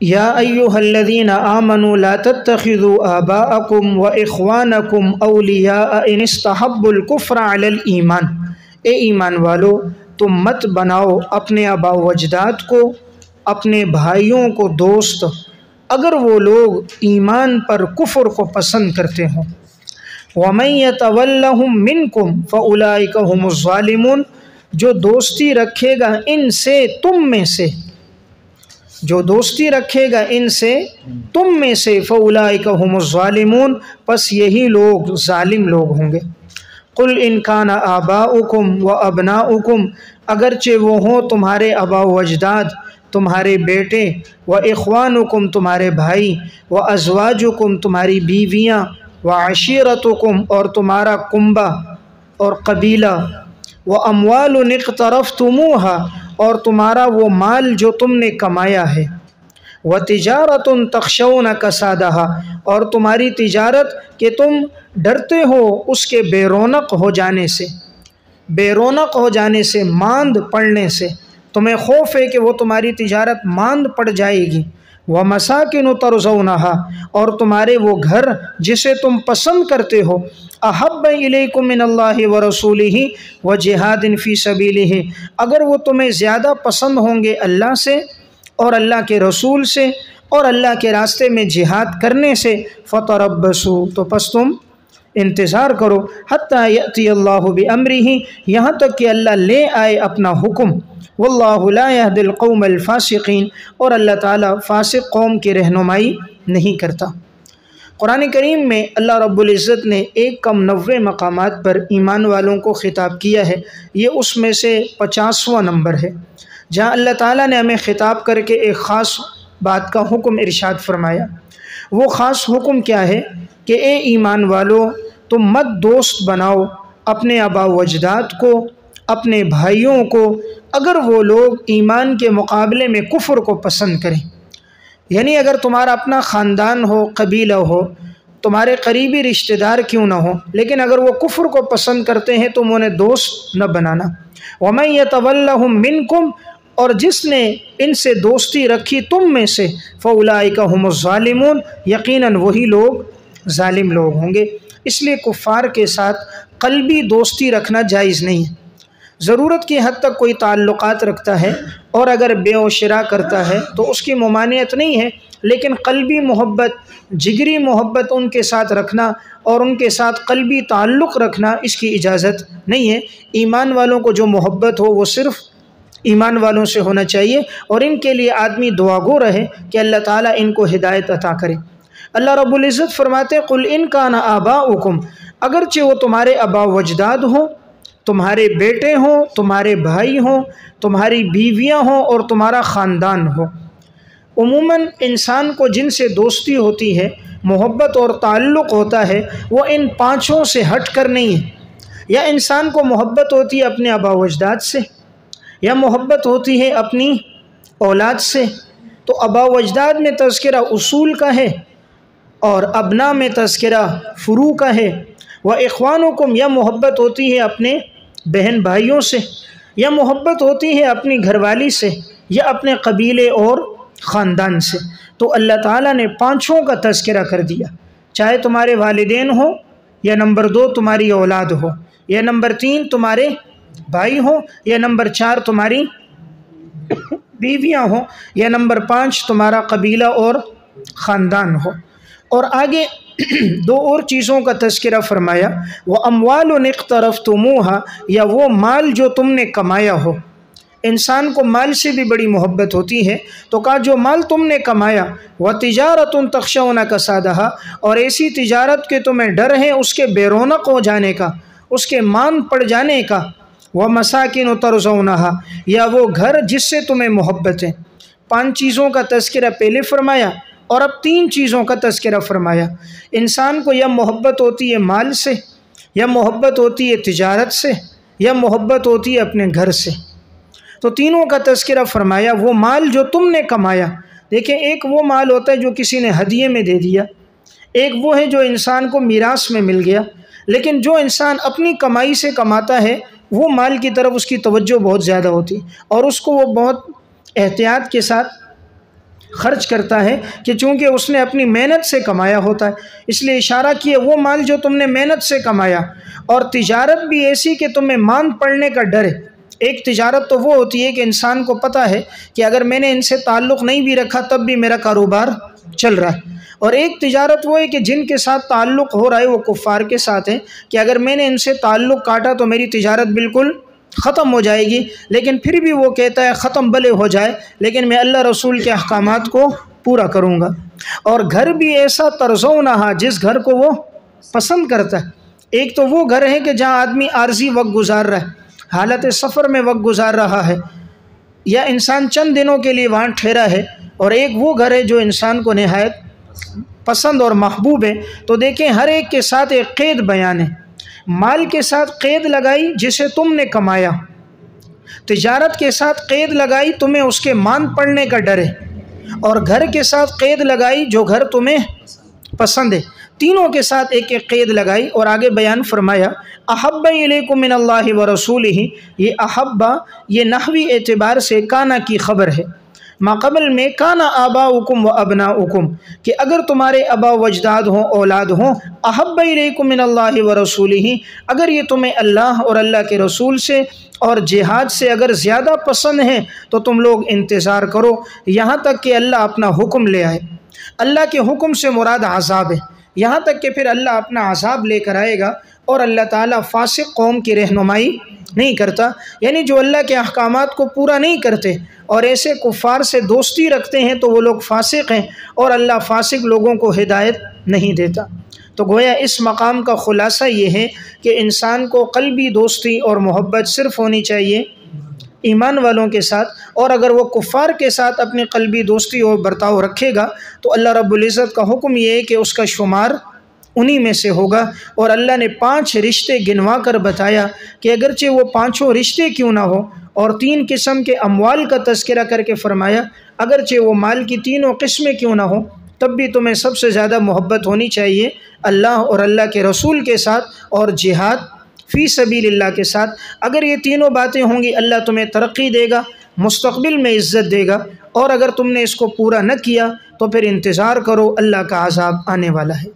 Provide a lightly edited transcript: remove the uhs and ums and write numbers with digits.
یا ایھا الذین آمنوا لا تتخذوا آباءکم واخوانکم اولیاء ان استحبوا الکفر علی الایمان، اے ایمان والو تم مت بناؤ اپنے آباء و اجداد کو، اپنے بھائیوں کو دوست اگر وہ لوگ ایمان پر کفر کو پسند کرتے ہوں۔ وَمَن يَتَوَلَّهُم مِّنكُمْ فَأُولَٰئِكَ هُمُ الظَّالِمُونَ، جو دوستی رکھے گا ان سے تم میں سے، جو دوستی رکھے گا ان سے تم میں سے، فَأُولَٰئِكَ هُمُ الظَّالِمُونَ، پس یہی لوگ ظالم لوگ ہوں گے۔ قُلْ إِن كَانَ آبَاؤُكُمْ وَأَبْنَاؤُكُمْ، اگرچہ وہ ہوں تمہارے آباء و اجداد، تمہارے بیٹے، وَإِخْوَانُكُمْ تمہارے بھائی، وَأَزْوَاجُكُمْ تمہاری بیویاں، وَعَشِيرَتُكُمْ اور تمہارا کنبہ اور قبیلہ، وَأَمْوَالٌ اقْتَرَفْتُمُوهَا اور تمہارا وہ مال جو تم نے کمایا ہے، وَتِجَارَةٌ تَخْشَوْنَ كَسَادَهَا اور تمہاری تجارت کہ تم ڈرتے ہو اس کے بے رونق ہو جانے سے، بے رونق ہو جانے سے، ماند پڑنے سے، تمہیں خوف ہے کہ وہ تمہاری تجارت ماند پڑ جائے گی، وَمَسَاكِنُ تَرْضَوْنَهَا اور تمہارے وہ گھر جسے تم پسند کرتے ہو، أَحَبَّ إِلَيْكُم مِّنَ اللَّهِ وَرَسُولِهِ وَجِهَادٍ فِي سَبِيلِهِ، اگر وہ تمہیں زیادہ پسند ہوں گے اللہ سے اور اللہ کے رسول سے اور اللہ کے راستے میں جہاد کرنے سے، فَتَرَبَّصُوا تو پس تم انتظار کرو، حَتَّى يَأْتِيَ اللَّهُ بِأَمْرِهِ یہاں تک کہ اللہ لے آئے اپنا حکم، واللہ لا يهدي القوم الفاسقین اور اللہ تعالیٰ فاسق قوم کی رہنمائی نہیں کرتا۔ قرآن کریم میں اللہ رب العزت نے 190 مقامات پر ایمان والوں کو خطاب کیا ہے، یہ اس میں سے 50واں نمبر ہے جہاں اللہ تعالیٰ نے ہمیں خطاب کر کے ایک خاص بات کا حکم ارشاد فرمایا۔ وہ خاص حکم کیا ہے کہ اے ایمان والو تم مت دوست بناؤ اپنے آباء و اجداد کو، اپنے بھائیوں کو، اگر وہ لوگ ایمان کے مقابلے میں کفر کو پسند کریں، یعنی اگر تمہارا اپنا خاندان ہو، قبیلہ ہو، تمہارے قریبی رشتہ دار کیوں نہ ہو، لیکن اگر وہ کفر کو پسند کرتے ہیں تم انہیں دوست نہ بنانا۔ وَمَن يَتَوَلَّهُم مِّنكُمْ اور جس نے ان سے دوستی رکھی تم میں سے، فَأُولَٰئِكَ هُمُ الظَّالِمُونَ یقیناً وہی لوگ ظالم لوگ ہوں گے۔ اس لیے کفار کے ساتھ قلبی دوستی رکھنا جائز نہیں ہے، ضرورت کی حد تک کوئی تعلقات رکھتا ہے اور اگر بیع و شراء کرتا ہے تو اس کی ممانعت نہیں ہے، لیکن قلبی محبت، جگری محبت ان کے ساتھ رکھنا اور ان کے ساتھ قلبی تعلق رکھنا اس کی اجازت نہیں ہے۔ ایمان والوں کو جو محبت ہو وہ صرف ایمان والوں سے ہونا چاہیے، اور ان کے لیے آدمی دعا گو رہے کہ اللہ تعالیٰ ان کو ہدایت عطا کرے۔ اللہ رب العزت فرماتے قُلْ إِن كَانَ آبَاؤُكُمْ اگرچہ وہ تمہارے آباء و اجداد ہوں، تمہارے بیٹے ہوں، تمہارے بھائی ہوں، تمہاری بیویاں ہوں اور تمہارا خاندان ہو۔ عموماً انسان کو جن سے دوستی ہوتی ہے، محبت اور تعلق ہوتا ہے، وہ ان پانچوں سے ہٹ کر نہیں ہے۔ یا انسان کو محبت ہوتی ہے اپنے آباء و اجداد سے، یا محبت ہوتی ہے اپنی اولاد سے، تو آباء و اجداد میں تذکرہ اصول کا ہے اور ابنا میں تذکرہ فروع کا ہے۔ وَإِخْوَانُكُمْ یا محبت ہوتی ہے اپنے بہن بھائیوں سے، یا محبت ہوتی ہے اپنی گھر والی سے، یا اپنے قبیلے اور خاندان سے۔ تو اللہ تعالیٰ نے پانچوں کا تذکرہ کر دیا، چاہے تمہارے والدین ہوں، یا نمبر 2 تمہاری اولاد ہو، یا نمبر 3 تمہارے بھائی ہوں، یا نمبر 4 تمہاری بیویاں ہوں، یا نمبر 5 تمہارا قبیلہ اور خاندان ہو۔ اور آگے 2 اور چیزوں کا تذکرہ فرمایا، وَأَمْوَالٌ اقْتَرَفْتُمُوهَا یا وہ مال جو تم نے کمایا ہو۔ انسان کو مال سے بھی بڑی محبت ہوتی ہے، تو کہا جو مال تم نے کمایا، وَتِجَارَةٌ تَخْشَوْنَ كَسَادَهَا اور ایسی تجارت کے تمہیں ڈر ہے اس کے بے رونق ہو جانے کا، اس کے ماند پڑ جانے کا، وَمَسَاكِنُ تَرْضَوْنَهَا یا وہ گھر جس سے تمہیں محبت ہے۔ 5 چیزوں کا تذکرہ پہلے فرمایا اور اب 3 چیزوں کا تذکرہ فرمایا۔ انسان کو یا محبت ہوتی ہے مال سے، یا محبت ہوتی ہے تجارت سے، یا محبت ہوتی ہے اپنے گھر سے۔ تو تینوں کا تذکرہ فرمایا۔ وہ مال جو تم نے کمایا، دیکھیں ایک وہ مال ہوتا ہے جو کسی نے ہدیے میں دے دیا، ایک وہ ہے جو انسان کو میراث میں مل گیا، لیکن جو انسان اپنی کمائی سے کماتا ہے وہ مال کی طرف اس کی توجہ بہت زیادہ ہوتی اور اس کو وہ بہت احتیاط کے ساتھ خرچ کرتا ہے کہ چونکہ اس نے اپنی محنت سے کمایا ہوتا ہے، اس لیے اشارہ کیا وہ مال جو تم نے محنت سے کمایا، اور تجارت بھی ایسی کہ تمہیں ماند پڑنے کا ڈر ہے۔ ایک تجارت تو وہ ہوتی ہے کہ انسان کو پتہ ہے کہ اگر میں نے ان سے تعلق نہیں بھی رکھا تب بھی میرا کاروبار چل رہا ہے، اور ایک تجارت وہ ہے کہ جن کے ساتھ تعلق ہو رہا ہے وہ کفار کے ساتھ ہے کہ اگر میں نے ان سے تعلق کاٹا تو میری تجارت بالکل ختم ہو جائے گی، لیکن پھر بھی وہ کہتا ہے ختم بھلے ہو جائے لیکن میں اللہ رسول کے احکامات کو پورا کروں گا۔ اور گھر بھی ایسا ترضونہا، جس گھر کو وہ پسند کرتا ہے۔ ایک تو وہ گھر ہے کہ جہاں آدمی عارضی وقت گزار رہا ہے، حالت سفر میں وقت گزار رہا ہے، یا انسان چند دنوں کے لیے وہاں ٹھہرا ہے، اور ایک وہ گھر ہے جو انسان کو نہایت پسند اور محبوب ہے۔ تو دیکھیں ہر ایک کے ساتھ ایک قید بیان ہے۔ مال کے ساتھ قید لگائی جسے تم نے کمایا، تجارت کے ساتھ قید لگائی تمہیں اس کے ماند پڑنے کا ڈر ہے، اور گھر کے ساتھ قید لگائی جو گھر تمہیں پسند ہے۔ تینوں کے ساتھ ایک ایک قید لگائی، اور آگے بیان فرمایا احب الیکم من اللہ ورسولہ۔ یہ احبا یہ نحوی اعتبار سے کانا کی خبر ہے، ماقبل میں کانا آباؤکم و ابناؤکم، کہ اگر تمہارے ابا و اجداد ہوں، اولاد ہوں، احب الیکم من اللہ ورسولہ، اگر یہ تمہیں اللہ اور اللہ کے رسول سے اور جہاد سے اگر زیادہ پسند ہیں تو تم لوگ انتظار کرو یہاں تک کہ اللہ اپنا حکم لے آئے۔ اللہ کے حکم سے مراد عذاب ہے، یہاں تک کہ پھر اللہ اپنا عذاب لے کر آئے گا، اور اللہ تعالیٰ فاسق قوم کی رہنمائی نہیں کرتا، یعنی جو اللہ کے احکامات کو پورا نہیں کرتے اور ایسے کفار سے دوستی رکھتے ہیں تو وہ لوگ فاسق ہیں، اور اللہ فاسق لوگوں کو ہدایت نہیں دیتا۔ تو گویا اس مقام کا خلاصہ یہ ہے کہ انسان کو قلبی دوستی اور محبت صرف ہونی چاہیے ایمان والوں کے ساتھ، اور اگر وہ کفار کے ساتھ اپنی قلبی دوستی اور برتاؤ رکھے گا تو اللہ رب العزت کا حکم یہ ہے کہ اس کا شمار انہی میں سے ہوگا۔ اور اللہ نے 5 رشتے گنوا کر بتایا کہ اگرچہ وہ 5 رشتے کیوں نہ ہو، اور 3 قسم کے اموال کا تذکرہ کر کے فرمایا اگرچہ وہ مال کی 3 قسمیں کیوں نہ ہوں تب بھی تمہیں سب سے زیادہ محبت ہونی چاہیے اللہ اور اللہ کے رسول کے ساتھ، اور جہاد فی سبیل اللہ کے ساتھ۔ اگر یہ تینوں باتیں ہوں گی اللہ تمہیں ترقی دے گا، مستقبل میں عزت دے گا، اور اگر تم نے اس کو پورا نہ کیا تو پھر انتظار کرو، اللہ کا عذاب آنے والا ہے۔